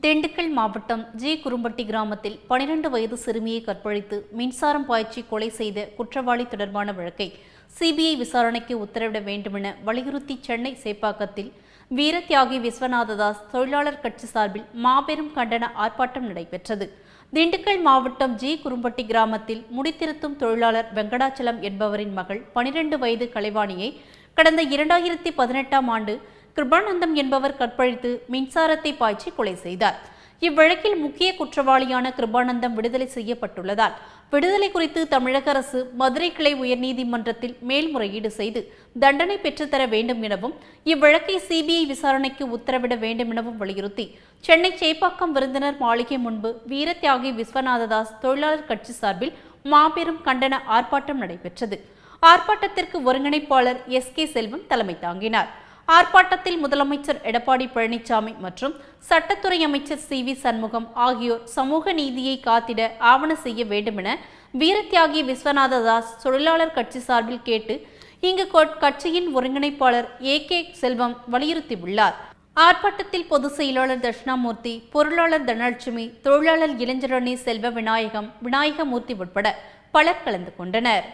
திண்டுக்கல் மாவட்டம் ஜி குரும்பட்டி கிராமத்தில் 12 வயது சிறுமியை கற்பழித்து மின்சாரம் பாய்ச்சி கொலை செய்த குற்றவாளி தொடர்பான வழக்கை சிபிஐ விசாரணைக்கு உத்தரவிட வேண்டுமென வலியுறுத்தி சென்னை சேப்பாக்கத்தில் வீரத்தியாகி விஸ்வநாததாஸ் தொழிலாளர் கட்சி சார்பில் மாபெரும் கண்டன ஆர்ப்பாட்டம் நடைபெற்றது. திண்டுக்கல் மாவட்டம் ஜி குரும்பட்டி கிராமத்தில் முடித்திருத்தும் தொழிலாளர் வெங்கடாச்சலம் என்பவரின் மகள் 12 வயது கலைவாணியை கடந்த 2018ஆம் ஆண்டு கிருபானந்தம் என்பவர் கற்பழித்து மின்சாரத்தை பாய்ச்சி கொலை செய்தார். இவ்வழக்கில் முக்கிய குற்றவாளியான கிருபானந்தம் விடுதலை செய்யப்பட்டுள்ளதால் விடுதலை குறித்து தமிழக அரசு மதுரை கிளை உயர்நீதிமன்றத்தில் மேல்முறையீடு செய்து தண்டனை பெற்றுத்தர வேண்டும் எனவும் இவ்வழக்கை சிபிஐ விசாரணைக்கு உத்தரவிட வேண்டும் எனவும் வலியுறுத்தி சென்னை சேப்பாக்கம் விருந்தினர் மாளிகை முன்பு வீரத்தியாகி விஸ்வநாததாஸ் தொழிலாளர் கட்சி சார்பில் மாபெரும் கண்டன ஆர்ப்பாட்டம் நடைபெற்றது. ஆர்ப்பாட்டத்திற்கு ஒருங்கிணைப்பாளர் எஸ்.கே. செல்வம் தலைமை தாங்கினார். ஆர்ப்பாட்டத்தில் முதலமைச்சர் எடப்பாடி பழனிசாமி மற்றும் சட்டத்துறை அமைச்சர் சி.வி. சண்முகம் ஆகியோர் சமூக நீதியை காத்திட ஆவண செய்ய வேண்டுமென வீரத்தியாகி விஸ்வநாததாஸ் தொழிலாளர் கட்சி சார்பில் கேட்டு இங்கு கட்சியின் ஒருங்கிணைப்பாளர் ஏ.கே. செல்வம் வலியுறுத்தியுள்ளார். ஆர்ப்பாட்டத்தில் பொதுச் செயலாளர் தட்சிணாமூர்த்தி, பொருளாளர் தனலட்சுமி, தொழிலாளர் இளைஞரணி செல்வ விநாயகம், விநாயகமூர்த்தி உட்பட பலர் கலந்து கொண்டனர்.